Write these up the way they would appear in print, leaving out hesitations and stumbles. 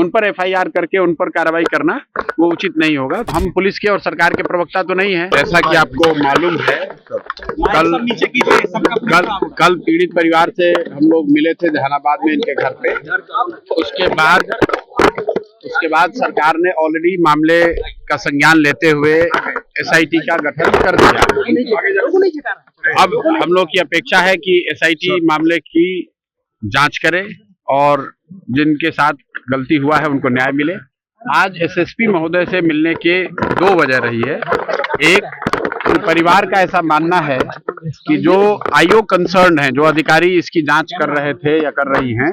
उन पर एफआईआर करके उन पर कार्रवाई करना वो उचित नहीं होगा। हम पुलिस के और सरकार के प्रवक्ता तो नहीं है। जैसा कि आपको मालूम है, कल पीड़ित परिवार से हम लोग मिले थे जहानाबाद में इनके घर पे। उसके बाद सरकार ने ऑलरेडी मामले का संज्ञान लेते हुए एसआईटी का गठन कर दिया। अब हम लोग की अपेक्षा है कि एसआईटी मामले की जांच करे और जिनके साथ गलती हुआ है उनको न्याय मिले। आज एसएसपी महोदय से मिलने के दो वजह रही है। एक, परिवार का ऐसा मानना है कि जो आईओ कंसर्न है, जो अधिकारी इसकी जांच कर रहे थे या कर रही हैं,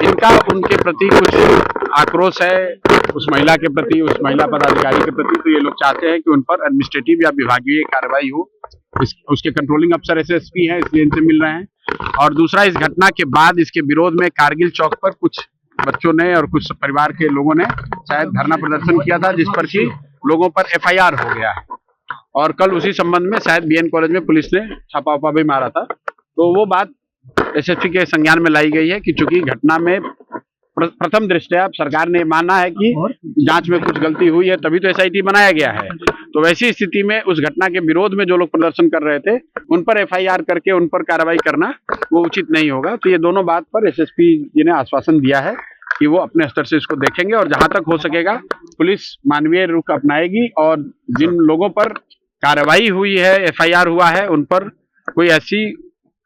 इनका उनके प्रति कुछ आक्रोश है, उस महिला के प्रति, उस महिला पदाधिकारी के प्रति। तो ये लोग चाहते हैं कि उन पर एडमिनिस्ट्रेटिव या विभागीय कार्रवाई हो। उसके कंट्रोलिंग अफसर एसएसपी हैं, इसलिए इनसे मिल रहे हैं। और दूसरा, इस घटना के बाद इसके विरोध में कारगिल चौक पर कुछ बच्चों ने और कुछ परिवार के लोगों ने शायद धरना प्रदर्शन किया था, जिस पर कि लोगों पर एफआईआर हो गया है। और कल उसी संबंध में शायद बीएन कॉलेज में पुलिस ने छापा भी मारा था। तो वो बात एसएसपी के संज्ञान में लाई गई है कि चूंकि घटना में प्रथम दृष्टया सरकार ने माना है कि जांच में कुछ गलती हुई है, तभी तो एसआईटी बनाया गया है। तो वैसी स्थिति में उस घटना के विरोध में जो लोग प्रदर्शन कर रहे थे, उन पर एफआईआर करके उन पर कार्रवाई करना वो उचित नहीं होगा। तो ये दोनों बात पर एसएसपी जी ने आश्वासन दिया है कि वो अपने स्तर से इसको देखेंगे और जहां तक हो सकेगा पुलिस मानवीय रुख अपनाएगी और जिन लोगों पर कार्रवाई हुई है, एफआईआर हुआ है, उन पर कोई ऐसी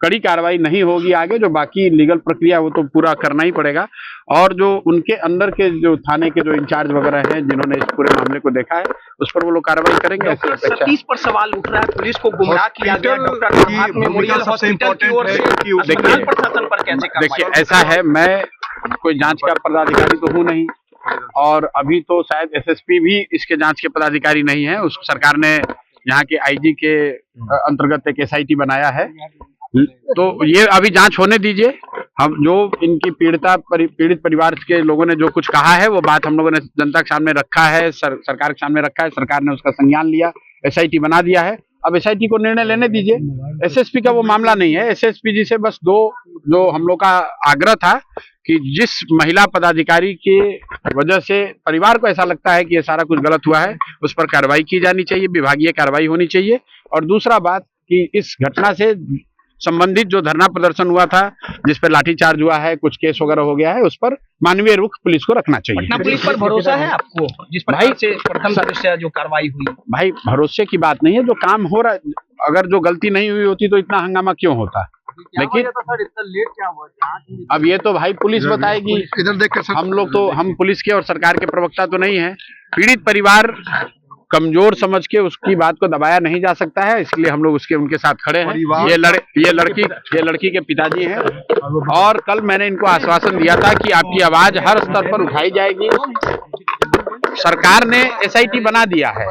कड़ी कार्रवाई नहीं होगी आगे। जो बाकी लीगल प्रक्रिया वो तो पूरा करना ही पड़ेगा। और जो उनके अंदर के जो थाने के जो इंचार्ज वगैरह हैं, जिन्होंने इस पूरे मामले को देखा है, उस पर वो लोग कार्रवाई करेंगे। सतीश पर सवाल उठ रहा है, पुलिस को गुमराह किया गया, डॉक्टर मेमोरियल हॉस्पिटल की ओर से अस्पताल प्रशासन पर कैसे कार्रवाई? देखिए, ऐसा है, मैं कोई जांच का पदाधिकारी तो हूँ नहीं, और अभी तो शायद एसएसपी भी इसके जांच के पदाधिकारी नहीं है। उस सरकार ने यहाँ के आईजी के अंतर्गत एक एसआईटी बनाया है। तो ये अभी जांच होने दीजिए। हम जो इनकी पीड़ित परिवार के लोगों ने जो कुछ कहा है, वो बात हम लोगों ने जनता के सामने रखा है, सरकार के सामने रखा है। सरकार ने उसका संज्ञान लिया, एसआईटी बना दिया है। अब एसआईटी को निर्णय लेने दीजिए। एसएसपी का वो मामला नहीं है। एसएसपी जी से बस जो हम लोग का आग्रह था कि जिस महिला पदाधिकारी की वजह से परिवार को ऐसा लगता है कि ये सारा कुछ गलत हुआ है, उस पर कार्रवाई की जानी चाहिए, विभागीय कार्रवाई होनी चाहिए। और दूसरा बात कि इस घटना से संबंधित जो धरना प्रदर्शन हुआ था, जिस पर लाठीचार्ज हुआ है, कुछ केस वगैरह हो गया है, उस पर मानवीय रुख पुलिस को रखना चाहिए। पुलिस पर भरोसा है आपको, जिस प्रकार से प्रथम दृष्टया जो कार्रवाई हुई? भाई, भरोसे की बात नहीं है, जो काम हो रहा है। अगर जो गलती नहीं हुई होती तो इतना हंगामा क्यों होता? लेकिन इतना लेट क्या हुआ? अब ये तो भाई पुलिस बताएगी। इधर देखकर हम पुलिस के और सरकार के प्रवक्ता तो नहीं है। पीड़ित परिवार कमजोर समझ के उसकी बात को दबाया नहीं जा सकता है, इसलिए हम लोग उनके साथ खड़े हैं। ये लड़की के पिताजी हैं, और कल मैंने इनको आश्वासन दिया था कि आपकी आवाज हर स्तर पर उठाई जाएगी। सरकार ने एसआईटी बना दिया है,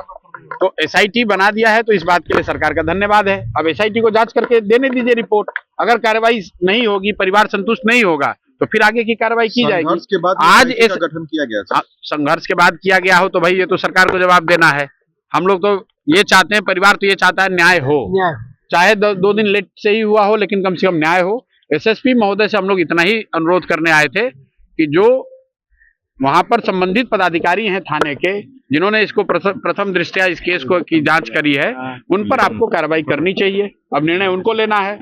तो एसआईटी बना दिया है, तो इस बात के लिए सरकार का धन्यवाद है। अब एसआईटी को जांच करके देने दीजिए रिपोर्ट। अगर कार्रवाई नहीं होगी, परिवार संतुष्ट नहीं होगा, तो फिर आगे की कार्रवाई की जाएगी। संघर्ष के बाद आज इस गठन किया गया, संघर्ष के बाद किया गया हो तो भाई ये तो सरकार को जवाब देना है। हम लोग तो ये चाहते हैं, परिवार तो ये चाहता है न्याय हो, चाहे दो दिन लेट से ही हुआ हो, लेकिन कम से कम न्याय हो। एसएसपी महोदय से हम लोग इतना ही अनुरोध करने आए थे कि जो वहां पर संबंधित पदाधिकारी हैं थाने के, जिन्होंने इसको प्रथम दृष्टया इस केस को की जांच करी है, उन पर आपको कार्रवाई करनी चाहिए। अब निर्णय उनको लेना है।